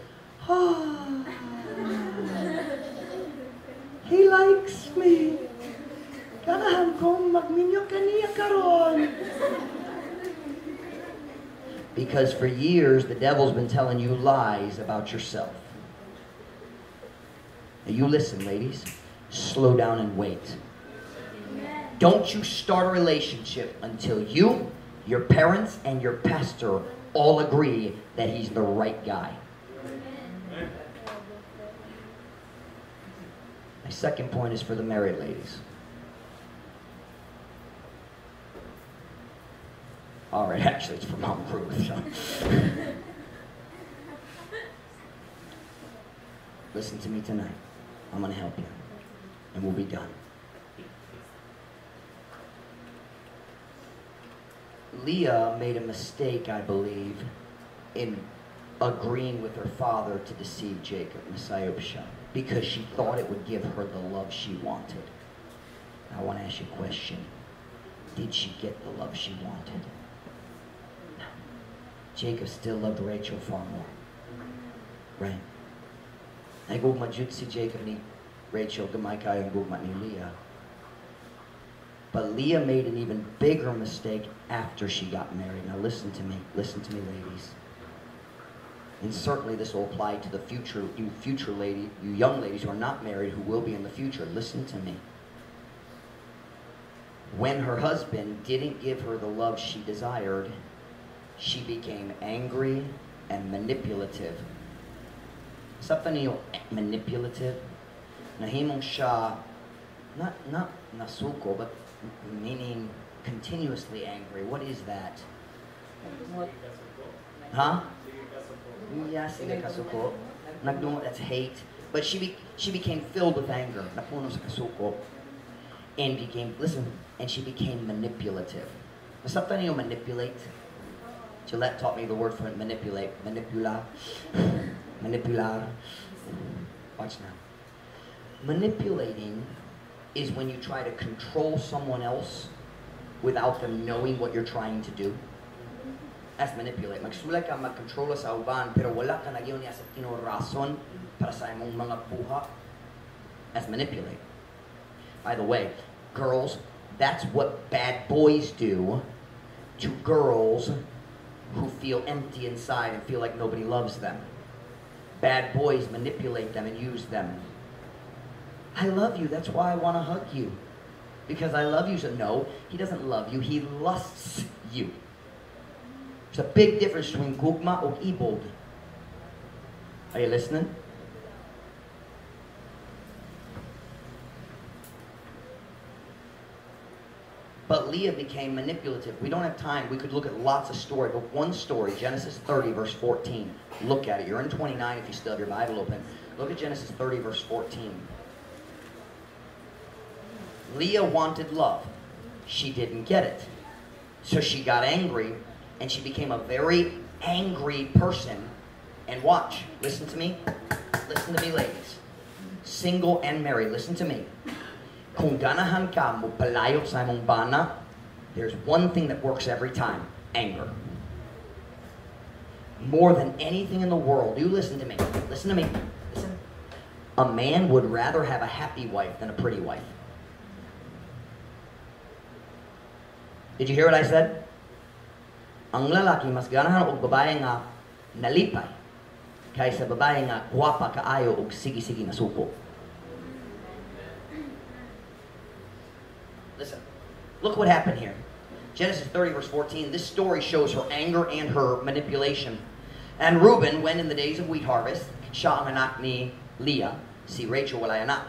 Ah, he likes me. Ganahan kong magminyo kaniya karon. Because for years, the devil's been telling you lies about yourself. Now you listen, ladies. Slow down and wait. Don't you start a relationship until you, your parents, and your pastor all agree that he's the right guy. My second point is for the married ladies. All right, actually, it's for Mom Ruth. So. Listen to me tonight. I'm going to help you, and we'll be done. Leah made a mistake, I believe, in agreeing with her father to deceive Jacob, Messiah, because she thought it would give her the love she wanted. Now, I want to ask you a question. Did she get the love she wanted? No. Jacob still loved Rachel far more. Right? Nagugma jud si Jacob ni Rachel, gamay kayo ang gugma ni Leah. But Leah made an even bigger mistake after she got married. Now listen to me, ladies. And certainly this will apply to the you young ladies who are not married, who will be in the future. Listen to me. When her husband didn't give her the love she desired, she became angry and manipulative. Something manipulative. Nahimong siya, not nasuko, but meaning continuously angry. What is that? What? Huh? Yeah, sige kasuko. That's hate. But she became filled with anger. Napuno sa kasuko. And she became manipulative. Something you manipulate. Gillette taught me the word for it, manipulate. Manipular. Watch now. Manipulating is when you try to control someone else without them knowing what you're trying to do? That's manipulate. Magsulay ka, magkontrol sa uban, pero wala ka nagyon niya sa tinong rason para sa imong mga buha. That's manipulate. By the way, girls, that's what bad boys do to girls who feel empty inside and feel like nobody loves them. Bad boys manipulate them and use them. I love you, that's why I want to hug you. Because I love you. So no, he doesn't love you, he lusts you. There's a big difference between gugma and ibog. Are you listening? But Leah became manipulative. We don't have time. We could look at lots of stories, but one story, Genesis 30, verse 14. Look at it. You're in 29 if you still have your Bible open. Look at Genesis 30, verse 14. Leah wanted love. She didn't get it. So she got angry, and she became a very angry person. And watch. Listen to me. Listen to me, ladies. Single and married. Listen to me. Kung ganahan ka mo palayo sa imong bana, there's one thing that works every time. Anger. More than anything in the world. You listen to me. Listen to me. Listen. A man would rather have a happy wife than a pretty wife. Did you hear what I said? Ang lalaki mas ganahan og babae nga nalipay kaysa babae nga guwapa kaayo og sige-sige na suko. Listen, look what happened here. Genesis 30, verse 14. This story shows her anger and her manipulation. And Reuben went in the days of wheat harvest. Siya ang anak ni Leah. Si Rachel walay anak.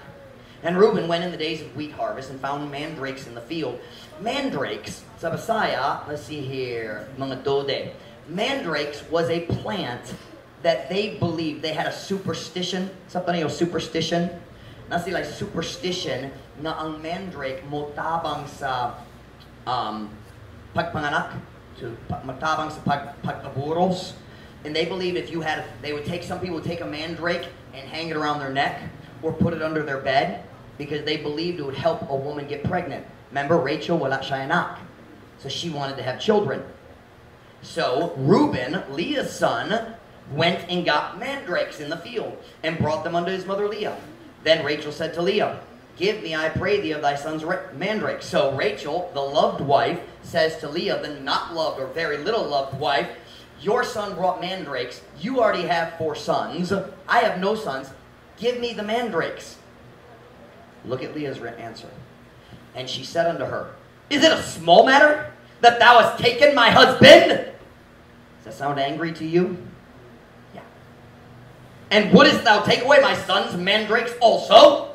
And Reuben went in the days of wheat harvest and found mandrakes in the field. Mandrakes, sa Bisaya, let's see here, mga dode. Mandrakes was a plant that they believed, they had a superstition. Something yung superstition. Na sila superstition na ang mandrake motabang sa pagpanganak, to matabang sa pagpaburos. And they believed if you had, they would take, some people would take a mandrake and hang it around their neck or put it under their bed because they believed it would help a woman get pregnant. Remember, Rachel wala siya anak, so she wanted to have children. So Reuben, Leah's son, went and got mandrakes in the field and brought them unto his mother Leah. Then Rachel said to Leah, "Give me, I pray thee, of thy son's mandrakes." So Rachel, the loved wife, says to Leah, the not loved or very little loved wife, "Your son brought mandrakes. You already have 4 sons. I have no sons. Give me the mandrakes." Look at Leah's answer. And she said unto her, "Is it a small matter that thou hast taken my husband?" Does that sound angry to you? Yeah. "And wouldest thou take away my son's mandrakes also?"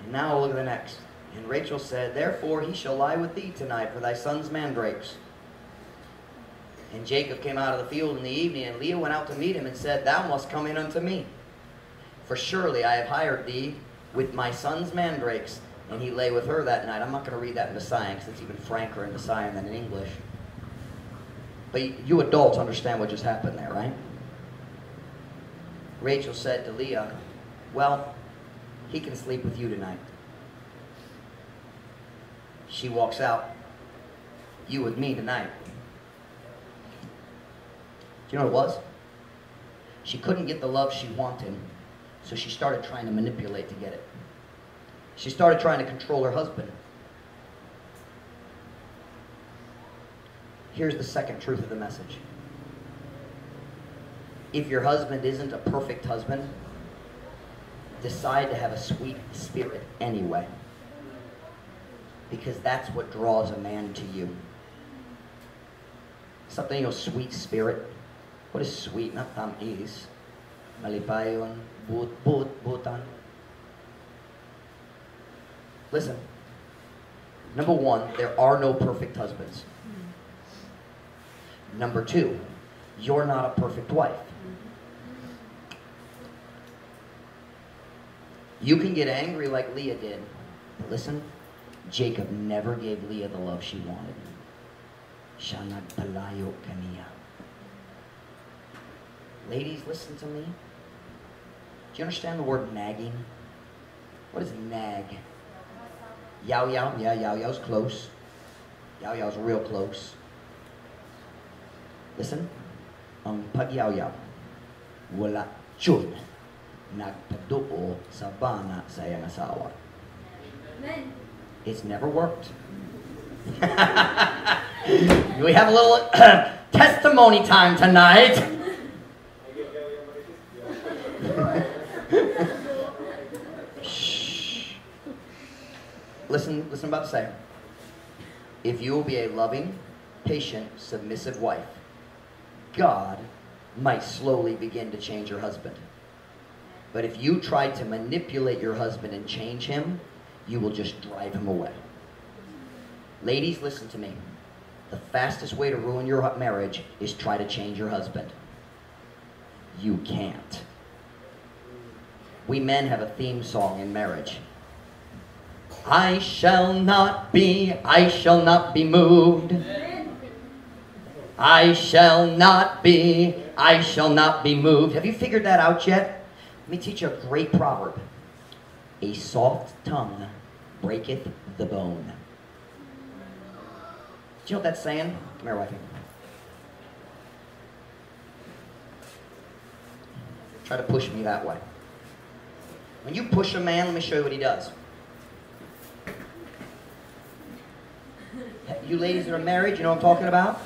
And now look at the next. And Rachel said, "Therefore he shall lie with thee tonight for thy son's mandrakes." And Jacob came out of the field in the evening, and Leah went out to meet him and said, "Thou must come in unto me. For surely I have hired thee with my son's mandrakes." And he lay with her that night. I'm not going to read that in Visayan because it's even franker in Visayan than in English. But you adults understand what just happened there, right? Rachel said to Leah, "Well, he can sleep with you tonight." She walks out, "You with me tonight." Do you know what it was? She couldn't get the love she wanted, so she started trying to manipulate to get it. She started trying to control her husband. Here's the second truth of the message. If your husband isn't a perfect husband, decide to have a sweet spirit anyway. Because that's what draws a man to you. Something, sweet spirit. What is sweet? Not tamis. Malipayon. Butan. Listen. Number 1, there are no perfect husbands. Number 2, you're not a perfect wife. You can get angry like Leah did. But listen, Jacob never gave Leah the love she wanted. Siya nagpalayo kaniya. Ladies, listen to me. Do you understand the word nagging? What is nag? Yao Yao, yeah, Yao Yao's close. Yao Yao's real close. Listen, ang pag-Yao Yao, wala chun nagpaduo sa bana sa iyang asawa. Amen. It's never worked. We have a little testimony time tonight. Shh. Listen what I'm about to say. If you will be a loving, patient, submissive wife, God might slowly begin to change your husband. But if you try to manipulate your husband and change him, you will just drive him away. Ladies, listen to me. The fastest way to ruin your marriage is try to change your husband. You can't. We men have a theme song in marriage. I shall not be moved. I shall not be moved. Have you figured that out yet? Let me teach you a great proverb. A soft tongue breaketh the bone. Do you know what that's saying? Come here, wifey. Try to push me that way. When you push a man, let me show you what he does. You ladies that are married, you know what I'm talking about?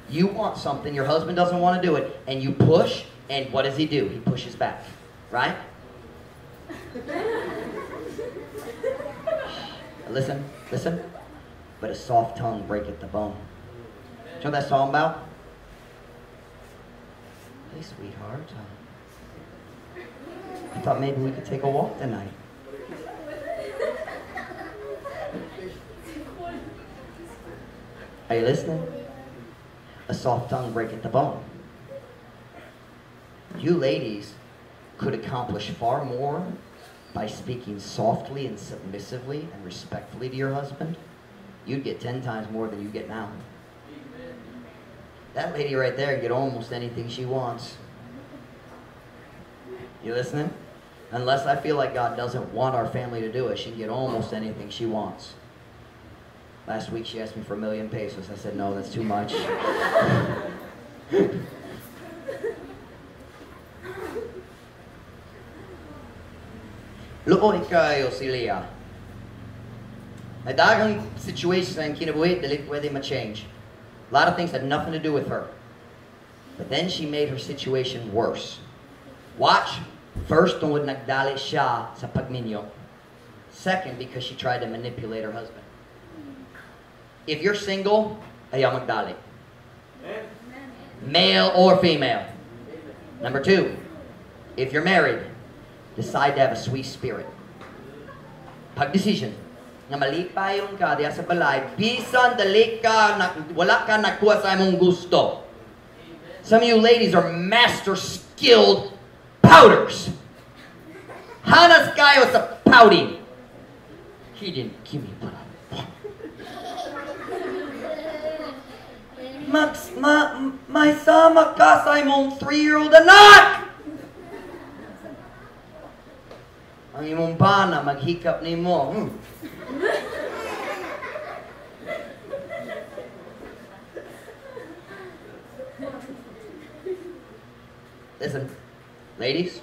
You want something, your husband doesn't want to do it, and you push, and what does he do? He pushes back, right? Listen, listen. But a soft tongue breaketh the bone. Do you know what that song about? Hey, sweetheart. I thought maybe we could take a walk tonight. Are you listening? A soft tongue breaketh the bone. You ladies could accomplish far more by speaking softly and submissively and respectfully to your husband. You'd get 10 times more than you get now. That lady right there can get almost anything she wants. You listening? Unless I feel like God doesn't want our family to do it, she can get almost anything she wants. Last week she asked me for 1 million pesos. I said, no, that's too much. Luoy kayo si Leah. May daghang situations na kinabuhi, dili pwede ma-change. A lot of things had nothing to do with her. But then she made her situation worse. Watch. First, tungod nagdali siya sa pagninyo. Second, because she tried to manipulate her husband. If you're single, ayaw magdali. Male or female. Number 2, if you're married, decide to have a sweet spirit. Pag-decision. Nga malipayon ka diya sa balay, bisan dali ka, wala ka nakuha sa imong gusto. Some of you ladies are master skilled pouters. Hanas kayo sa pouting. He didn't give me what I want. May sama ka sa imong 3-year-old anak! Ang imong bana, maghikap ni mo. Listen, ladies,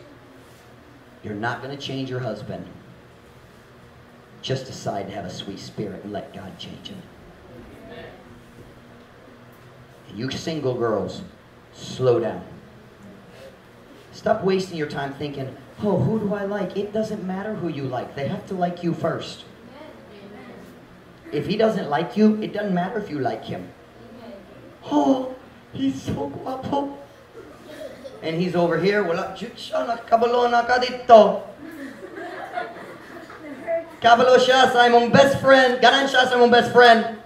you're not going to change your husband. Just decide to have a sweet spirit and let God change him. And you single girls, slow down. Stop wasting your time thinking, oh, who do I like? It doesn't matter who you like. They have to like you first. If he doesn't like you, it doesn't matter if you like him. Oh, he's so guapo. And he's over here, wala siya, nakabalo na ka dito. Kabalo siya sa imong best friend. Ganan siya sa imong best friend.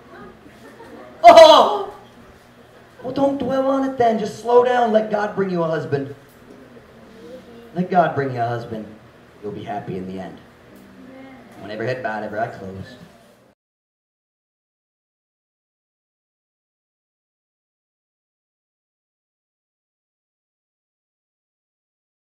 Oh! Well, don't dwell on it then. Just slow down. Let God bring you a husband. Let God bring you a husband. You'll be happy in the end. Whenever head bowed, every eye closed.